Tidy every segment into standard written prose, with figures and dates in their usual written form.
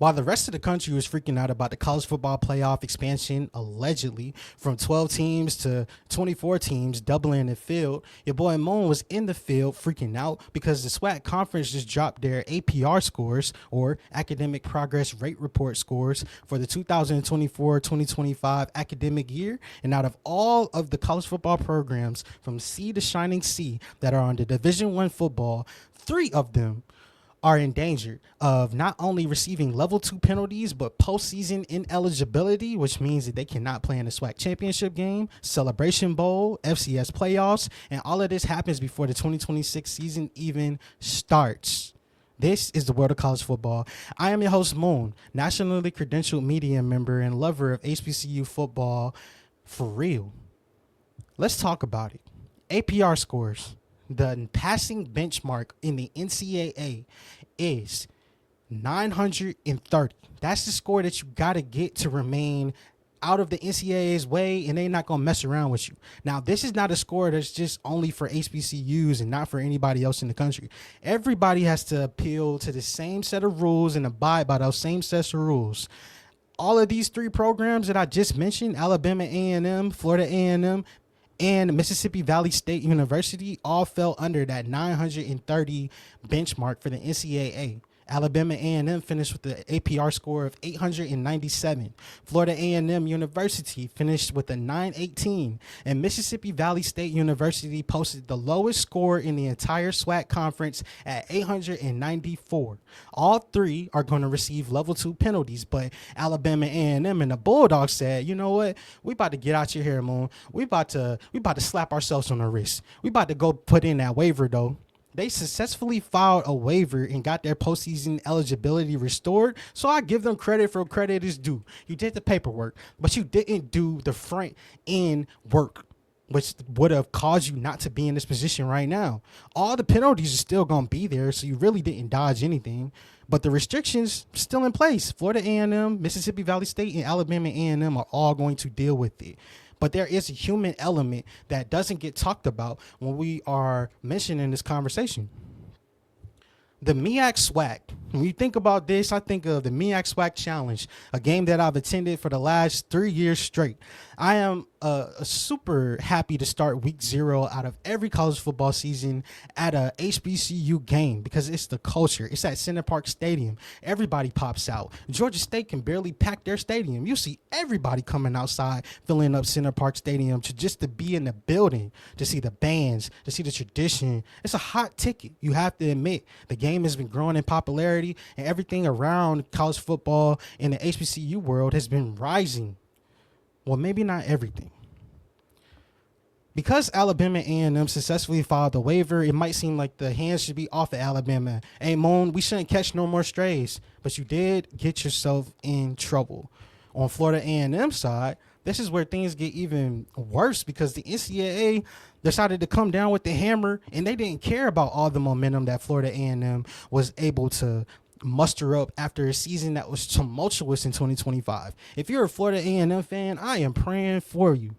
While the rest of the country was freaking out about the college football playoff expansion, allegedly from 12 teams to 24 teams, doubling the field, your boy Moon was in the field freaking out because the SWAC conference just dropped their APR scores, or Academic Progress Rate Report scores, for the 2024-2025 academic year. And out of all of the college football programs from sea to shining sea that are on the Division I football, 3 of them are in danger of not only receiving level 2 penalties, but postseason ineligibility, which means that they cannot play in the SWAC Championship Game, Celebration Bowl, FCS playoffs, and all of this happens before the 2026 season even starts. This is the world of college football. I am your host, Moon, nationally credentialed media member and lover of HBCU football for real. Let's talk about it. APR scores. The passing benchmark in the NCAA is 930. That's the score that you got to get to remain out of the NCAA's way, and they're not going to mess around with you. Now, this is not a score that's just only for HBCUs and not for anybody else in the country. Everybody has to appeal to the same set of rules and abide by those same sets of rules. All of these 3 programs that I just mentioned, Alabama A&M, Florida A&M, and Mississippi Valley State University, all fell under that 930 benchmark for the NCAA. Alabama A&M finished with the APR score of 897. Florida A&M University finished with a 918. And Mississippi Valley State University posted the lowest score in the entire SWAC conference at 894. All 3 are going to receive level 2 penalties, but Alabama A&M and the Bulldogs said, you know what? We about to get out your hair, Moon. We about to slap ourselves on the wrist. We about to go put in that waiver, though. They successfully filed a waiver and got their postseason eligibility restored. So I give them credit for credit is due. You did the paperwork, but you didn't do the front end work, which would have caused you not to be in this position right now. All the penalties are still going to be there, so you really didn't dodge anything. But the restrictions still in place. Florida A&M, Mississippi Valley State, and Alabama A&M are all going to deal with it. But there is a human element that doesn't get talked about when we are mentioning this conversation. The MEAC SWAC. When you think about this, I think of the MEAC SWAC Challenge, a game that I've attended for the last 3 years straight. I am super happy to start week 0 out of every college football season at a HBCU game because it's the culture. It's at Center Park Stadium. Everybody pops out. Georgia State can barely pack their stadium. You see everybody coming outside, filling up Center Park Stadium to be in the building, to see the bands, to see the tradition. It's a hot ticket. You have to admit the game has been growing in popularity, and everything around college football in the HBCU world has been rising. Well, maybe not everything. Because Alabama A&M successfully filed the waiver, it might seem like the hands should be off of Alabama. Hey, Moan, we shouldn't catch no more strays. But you did get yourself in trouble. On Florida A&M side, this is where things get even worse because the NCAA decided to come down with the hammer, and they didn't care about all the momentum that Florida A&M was able to muster up after a season that was tumultuous in 2025. If you're a Florida A&M fan, I am praying for you.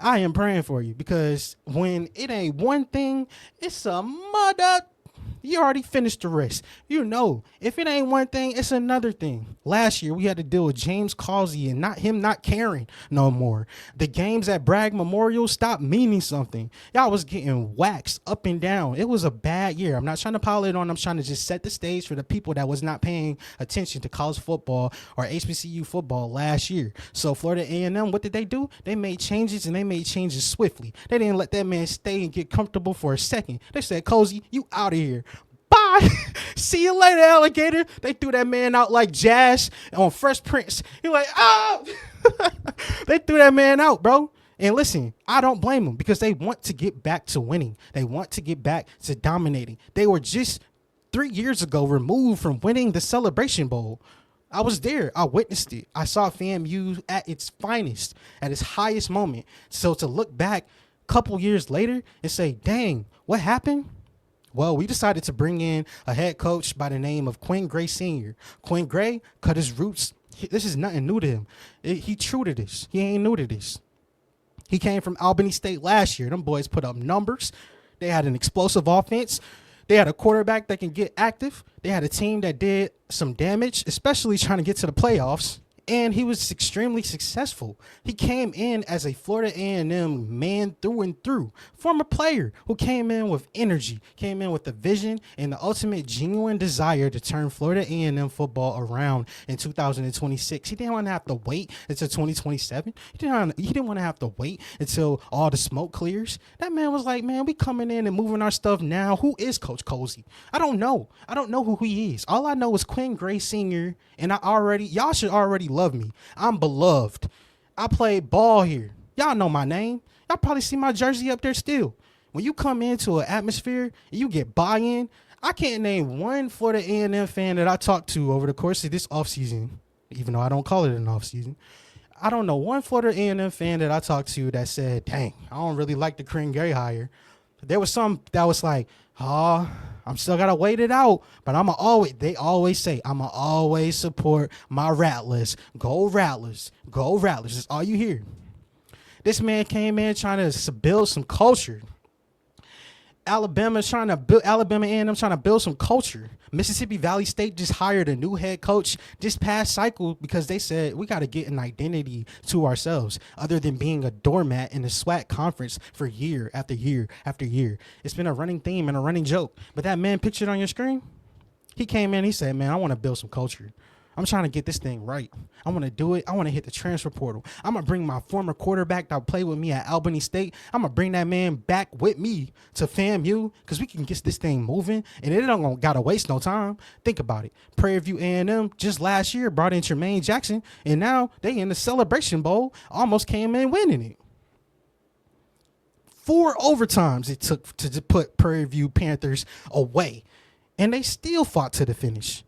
I am praying for you because when it ain't one thing, it's a mother. You already finished the rest. You know, if it ain't one thing, it's another thing. Last year, we had to deal with James Causey and not caring no more. The games at Bragg Memorial stopped meaning something. Y'all was getting waxed up and down. It was a bad year. I'm not trying to pile it on. I'm trying to just set the stage for the people that was not paying attention to college football or HBCU football last year. So Florida A&M, what did they do? They made changes, and they made changes swiftly. They didn't let that man stay and get comfortable for a second. They said, Cozy, you out of here. Bye. See you later, alligator. They threw that man out like Jazz on Fresh Prince. He like, oh. They threw that man out, bro. And listen, I don't blame them because they want to get back to winning. They want to get back to dominating. They were just 3 years ago removed from winning the Celebration Bowl. I was there. I witnessed it. I saw FAMU at its finest, at its highest moment. So to look back a couple years later and say, dang, what happened? Well, we decided to bring in a head coach by the name of Quinn Gray Sr. Quinn Gray cut his roots. This is nothing new to him. He true to this. He ain't new to this. He came from Albany State last year. Them boys put up numbers. They had an explosive offense. They had a quarterback that can get active. They had a team that did some damage, especially trying to get to the playoffs. And he was extremely successful. He came in as a Florida A&M man through and through, former player who came in with energy, came in with a vision and the ultimate genuine desire to turn Florida A&M football around in 2026. He didn't want to have to wait until 2027. He didn't want to have to wait until all the smoke clears. That man was like, man, we coming in and moving our stuff now. Who is Coach Cozy? I don't know. I don't know who he is. All I know is Quinn Gray Sr. And y'all should already love me. I'm beloved. I played ball here. Y'all know my name. Y'all probably see my jersey up there still. When you come into an atmosphere and you get buy-in, I can't name one Florida A&M fan that I talked to over the course of this offseason, even though I don't call it an offseason. I don't know one Florida A&M fan that I talked to that said, dang, I don't really like the Quinn Gray hire. There was some that was like, I'm still gotta wait it out, but they always say, I'ma always support my Rattlers. Go Rattlers. Go Rattlers. That's all you hear. This man came in trying to build some culture. Alabama A&M trying to build some culture. Mississippi Valley State just hired a new head coach this past cycle because they said we got to get an identity to ourselves other than being a doormat in the SWAC conference for year after year after year. It's been a running theme and a running joke. But that man pictured on your screen, he came in, he said, man, I want to build some culture. I'm trying to get this thing right. I want to do it. I want to hit the transfer portal. I'm going to bring my former quarterback that played with me at Albany State. I'm going to bring that man back with me to FAMU because we can get this thing moving, and it don't got to waste no time. Think about it. Prairie View A&M just last year brought in Tremaine Jackson, and now they in the Celebration Bowl, almost came in winning it. 4 overtimes it took to put Prairie View Panthers away, and they still fought to the finish.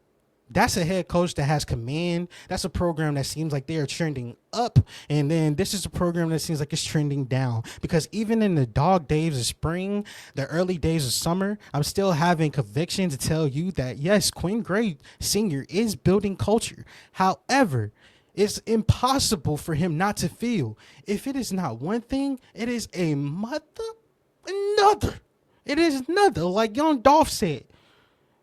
That's a head coach that has command. That's a program that seems like they are trending up. And then this is a program that seems like it's trending down. Because even in the dog days of spring, the early days of summer, I'm still having conviction to tell you that, yes, Quinn Gray Sr. is building culture. However, it's impossible for him not to feel. If it is not one thing, it is another. It is another, like Young Dolph said.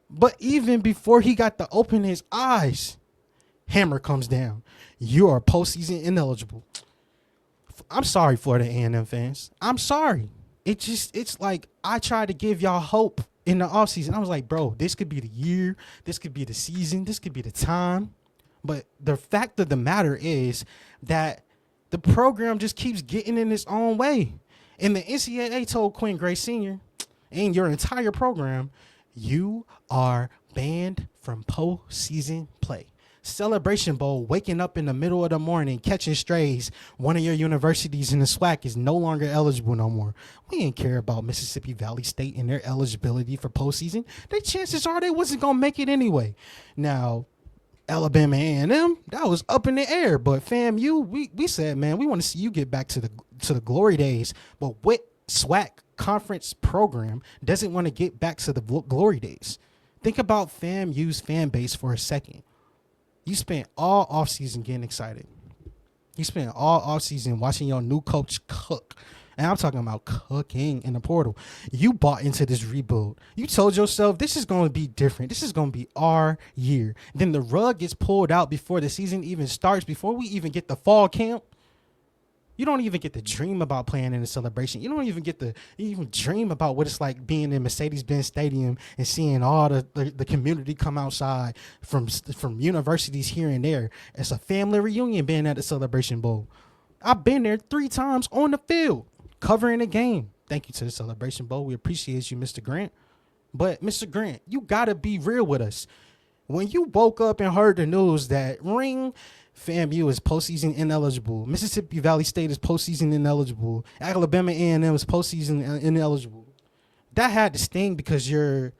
But even before he got to open his eyes, hammer comes down. You are postseason ineligible. I'm sorry, Florida A&M fans. I'm sorry. It's like I tried to give y'all hope in the offseason. I was like, bro, this could be the year. This could be the season. This could be the time. But the fact of the matter is that the program just keeps getting in its own way. And the NCAA told Quinn Gray Sr. and your entire program, you are banned from postseason play. Celebration Bowl, waking up in the middle of the morning, catching strays. One of your universities in the SWAC is no longer eligible no more. We didn't care about Mississippi Valley State and their eligibility for postseason. Their chances are they wasn't going to make it anyway. Now, Alabama A&M, that was up in the air. But FAMU, we said, man, we want to see you get back to the glory days. But what SWAC conference program doesn't want to get back to the glory days? Think about FAMU's fan base for a second. You spent all offseason getting excited. You spent all offseason watching your new coach cook. And I'm talking about cooking in the portal. You bought into this rebuild. You told yourself this is going to be different. This is going to be our year. Then the rug gets pulled out before the season even starts, before we even get the fall camp. You don't even get to dream about playing in a celebration. You don't even get to even dream about what it's like being in Mercedes-Benz Stadium and seeing all the community come outside from universities here and there. It's a family reunion being at the Celebration Bowl. I've been there 3 times on the field covering the game. Thank you to the Celebration Bowl. We appreciate you, Mr. Grant. But, Mr. Grant, you got to be real with us. When you woke up and heard the news that FAMU is postseason ineligible, Mississippi Valley State is postseason ineligible, Alabama A&M is postseason ineligible, that had to sting because your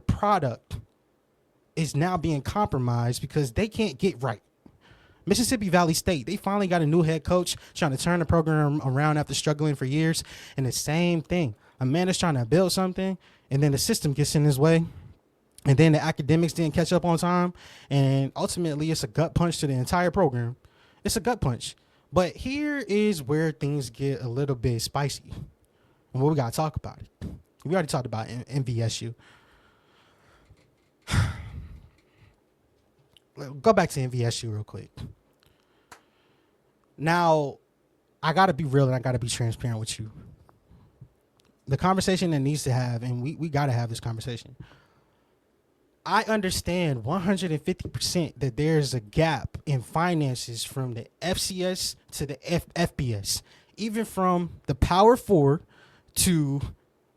product is now being compromised because they can't get right. Mississippi Valley State, they finally got a new head coach trying to turn the program around after struggling for years. And the same thing. A man is trying to build something, and then the system gets in his way. And then the academics didn't catch up on time. And ultimately, it's a gut punch to the entire program. It's a gut punch. But here is where things get a little bit spicy. And we got to talk about it. We already talked about MVSU. Go back to NVSU real quick. Now, I got to be real and I got to be transparent with you. The conversation that needs to have, and we got to have this conversation. I understand 150% that there's a gap in finances from the FCS to the FBS, even from the Power 4 to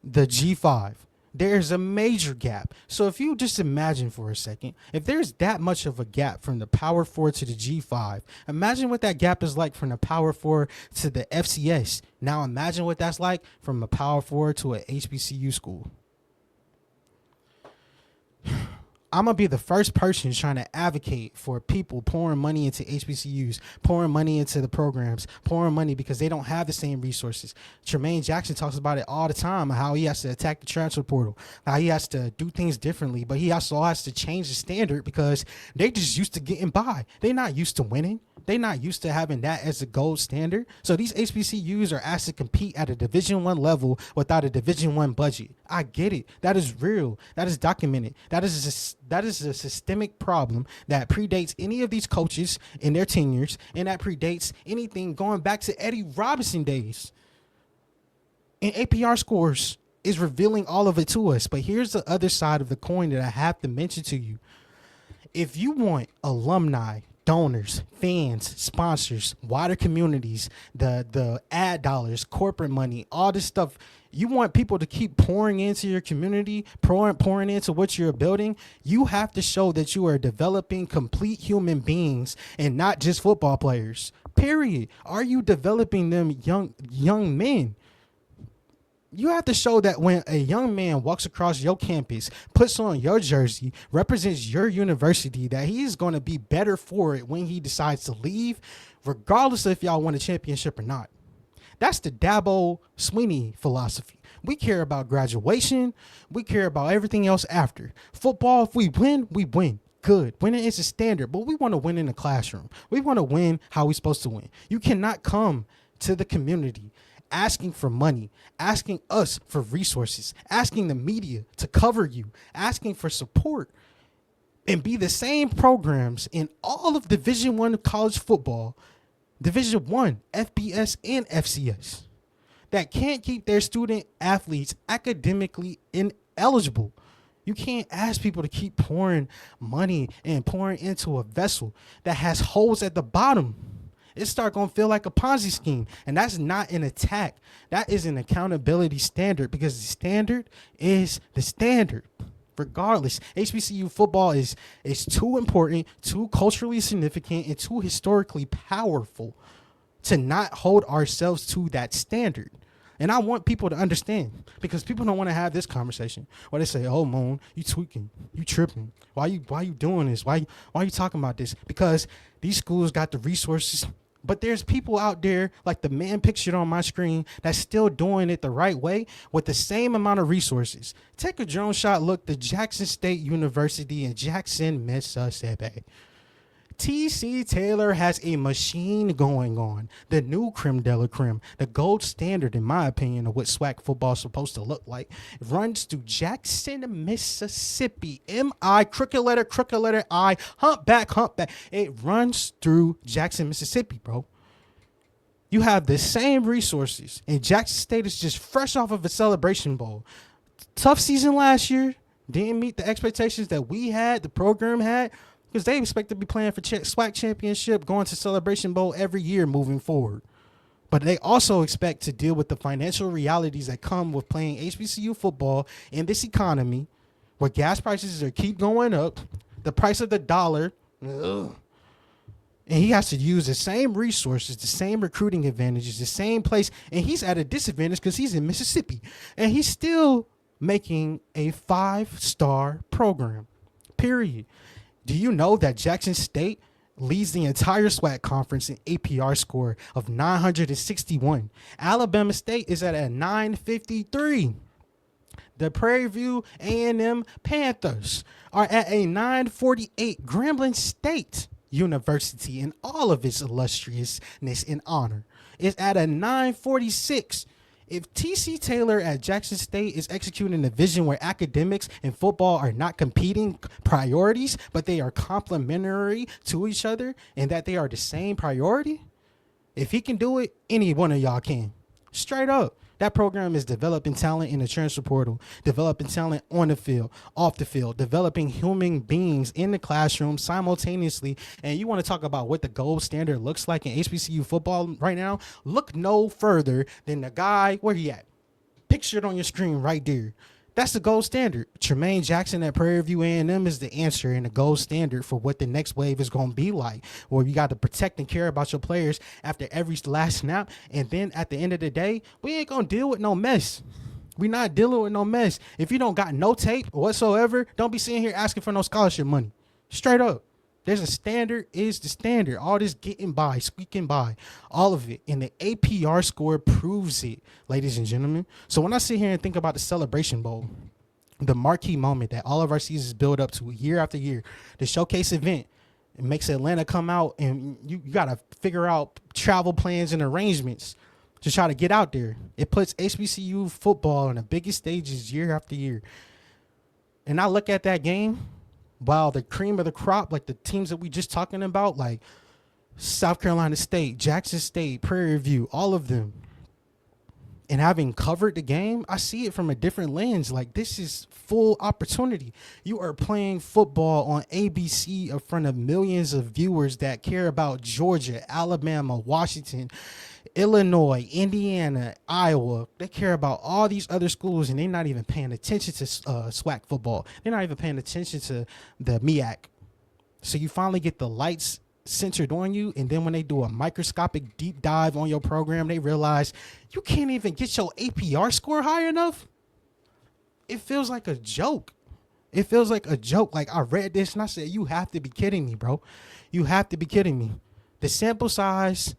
the G5. There's a major gap. So if you just imagine for a second, if there's that much of a gap from the Power 4 to the G5, imagine what that gap is like from the Power 4 to the FCS. Now imagine what that's like from a Power 4 to a HBCU school. I'm going to be the first person trying to advocate for people pouring money into HBCUs, pouring money into the programs, pouring money because they don't have the same resources. Tremaine Jackson talks about it all the time, how he has to attack the transfer portal, how he has to do things differently, but he also has to change the standard because they just used to getting by. They're not used to winning. They're not used to having that as a gold standard. So these HBCUs are asked to compete at a Division I level without a Division I budget. I get it. That is real. That is documented. That is a systemic problem that predates any of these coaches in their tenures, and that predates anything going back to Eddie Robinson days. And APR scores is revealing all of it to us. But here's the other side of the coin that I have to mention to you. If you want alumni, donors, fans, sponsors, wider communities, the ad dollars, corporate money, all this stuff, you want people to keep pouring into your community, pouring into what you're building, you have to show that you are developing complete human beings and not just football players. Period. Are you developing them young men? You have to show that when a young man walks across your campus, puts on your jersey, represents your university, that he's going to be better for it when he decides to leave, regardless of if y'all won a championship or not. That's the Dabo Swinney philosophy. We care about graduation. We care about everything else after. Football, if we win, we win. Good. Winning is a standard, but we want to win in the classroom. We want to win how we're supposed to win. You cannot come to the community asking for money, asking us for resources, asking the media to cover you, asking for support, and be the same programs in all of Division I college football, Division I, FBS, and FCS that can't keep their student athletes academically ineligible. You can't ask people to keep pouring money and pouring into a vessel that has holes at the bottom. It start going to feel like a Ponzi scheme. And that's not an attack. That is an accountability standard, because the standard is the standard. Regardless, HBCU football is too important, too culturally significant, and too historically powerful to not hold ourselves to that standard. And I want people to understand, because people don't want to have this conversation where they say, "Oh, Moon, you tweaking, you tripping. Why you doing this? Why you talking about this?" Because these schools got the resources. But there's people out there like the man pictured on my screen that's still doing it the right way with the same amount of resources. Take a drone shot look to Jackson State University in Jackson, Mississippi. TC Taylor has a machine going on. The new creme de la creme, the gold standard, in my opinion, of what SWAC football is supposed to look like, runs through Jackson, Mississippi. M-I, crooked letter I, humpback. It runs through Jackson, Mississippi, bro. You have the same resources, and Jackson State is just fresh off of a Celebration Bowl. Tough season last year. Didn't meet the expectations that we had, the program had, because they expect to be playing for SWAC Championship, going to Celebration Bowl every year moving forward. But they also expect to deal with the financial realities that come with playing HBCU football in this economy, where gas prices are keep going up, the price of the dollar, and he has to use the same resources, the same recruiting advantages, the same place, and he's at a disadvantage because he's in Mississippi, and he's still making a 5-star program, period. Do you know that Jackson State leads the entire SWAC conference in APR score of 961? Alabama State is at a 953. The Prairie View A&M Panthers are at a 948. Grambling State University, in all of its illustriousness and honor, is at a 946. If TC Taylor at Jackson State is executing a vision where academics and football are not competing priorities, but they are complementary to each other and that they are the same priority, if he can do it, any one of y'all can. Straight up. That program is developing talent in the transfer portal, developing talent on the field, off the field, developing human beings in the classroom simultaneously. And you want to talk about what the gold standard looks like in HBCU football right now? Look no further than the guy, where he at? Pictured on your screen right there. That's the gold standard. Tremaine Jackson at Prairie View A&M is the answer and the gold standard for what the next wave is going to be like, where you got to protect and care about your players after every last snap. And then at the end of the day, we ain't going to deal with no mess. We not dealing with no mess. If you don't got no tape whatsoever, don't be sitting here asking for no scholarship money. Straight up. There's a standard is the standard. All this getting by, squeaking by, all of it. And the APR score proves it, ladies and gentlemen. So when I sit here and think about the Celebration Bowl, the marquee moment that all of our seasons build up to year after year, the showcase event, it makes Atlanta come out, and you got to figure out travel plans and arrangements to try to get out there. It puts HBCU football on the biggest stages year after year. And I look at that game, while the cream of the crop, like the teams that we just talking about, like South Carolina State, Jackson State, Prairie View, all of them, and having covered the game, I see it from a different lens. Like, this is full opportunity. You are playing football on ABC in front of millions of viewers that care about Georgia, Alabama, Washington, Illinois, Indiana, Iowa. They care about all these other schools, and they're not even paying attention to SWAC football. They're not even paying attention to the MEAC. So you finally get the lights centered on you, and then when they do a microscopic deep dive on your program, they realize you can't even get your APR score high enough. It feels like a joke. It feels like a joke. Like, I read this and I said, you have to be kidding me, bro. You have to be kidding me. The sample size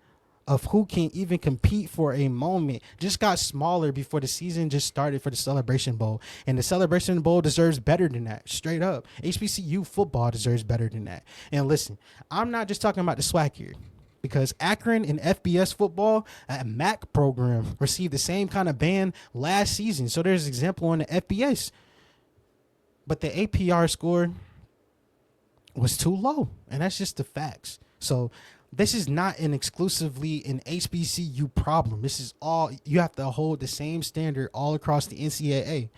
of who can even compete for a moment just got smaller before the season just started for the Celebration Bowl. And the Celebration Bowl deserves better than that, straight up. HBCU football deserves better than that. And listen, I'm not just talking about the SWAC here, because Akron and FBS football, a MAC program, received the same kind of ban last season. So there's an example on the FBS. But the APR score was too low, and that's just the facts. So this is not an exclusively an HBCU problem. This is all, you have to hold the same standard all across the NCAA.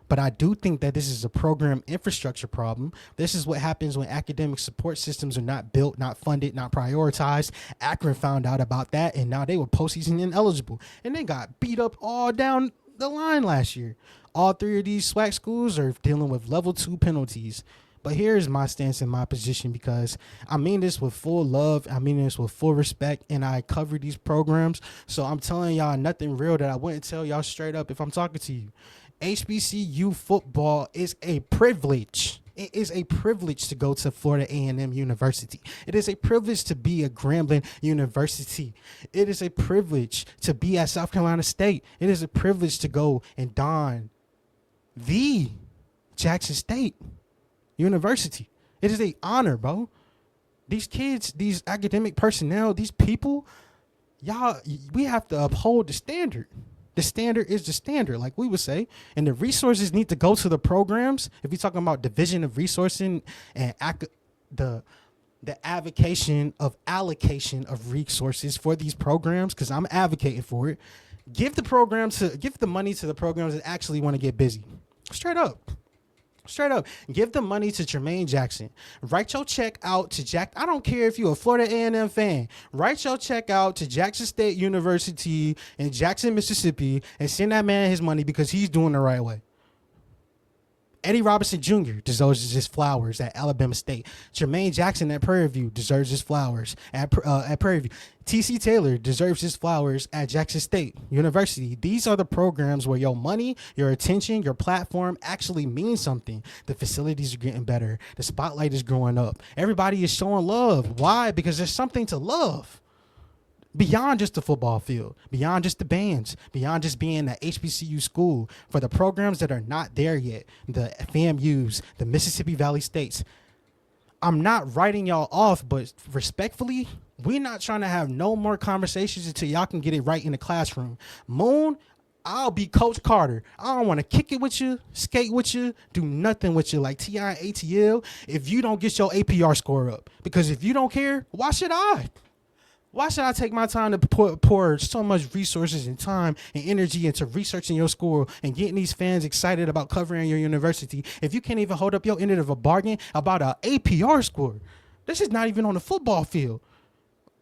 But I do think that this is a program infrastructure problem. This is what happens when academic support systems are not built, not funded, not prioritized. Akron found out about that, and now they were postseason ineligible. And they got beat up all down the line last year. All three of these SWAC schools are dealing with level 2 penalties. But here's my stance and my position, because I mean this with full love. I mean this with full respect, and I cover these programs. So I'm telling y'all nothing real that I wouldn't tell y'all straight up if I'm talking to you. HBCU football is a privilege. It is a privilege to go to Florida A&M University. It is a privilege to be at Grambling University. It is a privilege to be at South Carolina State. It is a privilege to go and don the Jackson State University. It is an honor, bro. These kids, these academic personnel, these people, y'all, we have to uphold the standard. The standard is the standard, like we would say, and the resources need to go to the programs. If you're talking about division of resourcing and the avocation of allocation of resources for these programs, because I'm advocating for it, give the money to the programs that actually want to get busy. Straight up. Straight up, give the money to Tremaine Jackson. Write your check out to Jack. I don't care if you're a Florida A&M fan. Write your check out to Jackson State University in Jackson, Mississippi, and send that man his money, because he's doing the right way. Eddie Robinson Jr. deserves his flowers at Alabama State. Tremaine Jackson at Prairie View deserves his flowers at Prairie View. TC Taylor deserves his flowers at Jackson State University. These are the programs where your money, your attention, your platform actually means something. The facilities are getting better. The spotlight is growing up. Everybody is showing love. Why? Because there's something to love. Beyond just the football field, beyond just the bands, beyond just being an HBCU school, for the programs that are not there yet, the FAMUs, the Mississippi Valley States. I'm not writing y'all off, but respectfully, we're not trying to have no more conversations until y'all can get it right in the classroom. Moon, I'll be Coach Carter. I don't want to kick it with you, skate with you, do nothing with you like T.I. and ATL if you don't get your APR score up. Because if you don't care, why should I? Why should I take my time to pour so much resources and time and energy into researching your school and getting these fans excited about covering your university if you can't even hold up your end of a bargain about an APR score? This is not even on the football field.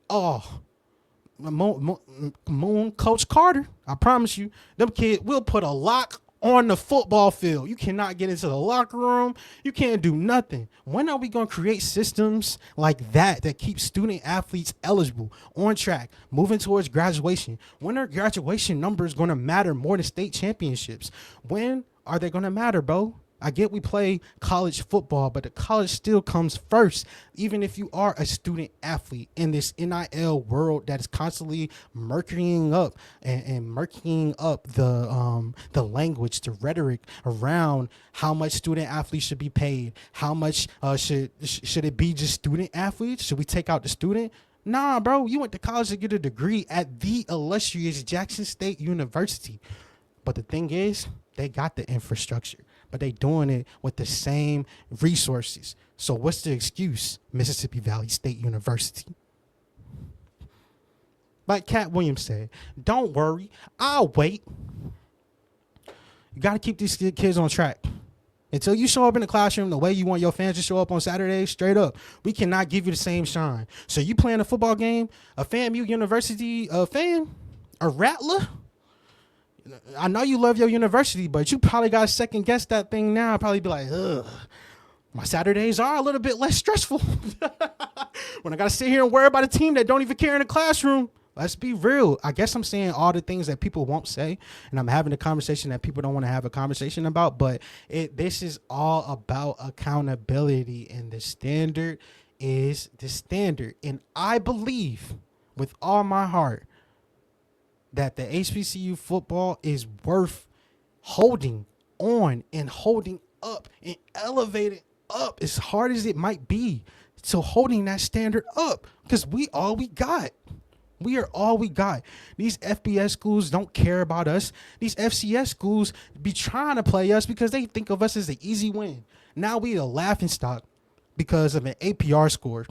Oh, Moon Coach Carter, I promise you, them kids will put a lock on the football field. You cannot get into the locker room. You can't do nothing. When are we going to create systems like that keep student athletes eligible, on track, moving towards graduation? When are graduation numbers going to matter more than state championships? When are they going to matter, bro? I get we play college football, but the college still comes first, even if you are a student athlete in this NIL world that is constantly murkying up and murkying up the language, the rhetoric around how much student athletes should be paid. How much should it be just student athletes? Should we take out the student? Nah, bro, you went to college to get a degree at the illustrious Jackson State University. But the thing is, they got the infrastructure, but they doing it with the same resources. So what's the excuse? Mississippi Valley State University. Like Cat Williams said, don't worry, I'll wait. You got to keep these kids on track. Until you show up in the classroom the way you want your fans to show up on Saturdays, straight up, we cannot give you the same shine. So you playing a football game, a FAMU University fan, a Rattler? I know you love your university, but you probably got to second guess that thing now. Probably be like, ugh, my Saturdays are a little bit less stressful. When I got to sit here and worry about a team that don't even care in the classroom. Let's be real. I guess I'm saying all the things that people won't say, and I'm having a conversation that people don't want to have a conversation about, but this is all about accountability, and the standard is the standard. And I believe with all my heart that the HBCU football is worth holding on and holding up and elevating up as hard as it might be to holding that standard up, because we all we got. We are all we got. These FBS schools don't care about us. These FCS schools be trying to play us because they think of us as an easy win. Now we a laughingstock because of an APR score,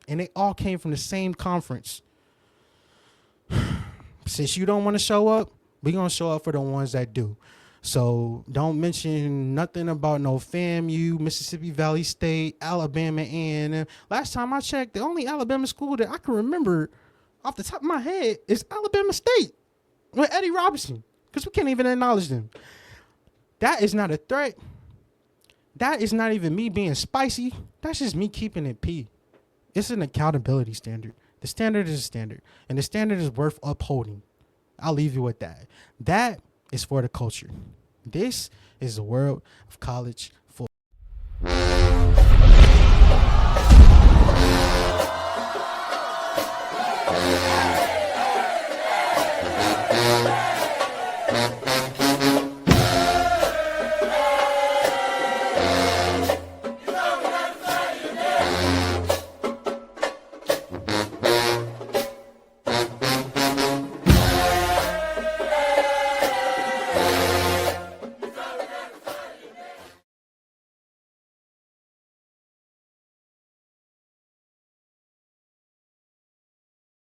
and they all came from the same conference. Since you don't want to show up, we're going to show up for the ones that do. So don't mention nothing about no FAMU, Mississippi Valley State, Alabama A&M. Last time I checked, the only Alabama school that I can remember off the top of my head is Alabama State with Eddie Robinson, because we can't even acknowledge them. That is not a threat. That is not even me being spicy. That's just me keeping it P. It's an accountability standard. The standard is a standard, and the standard is worth upholding. I'll leave you with that. That is for the culture. This is the world of college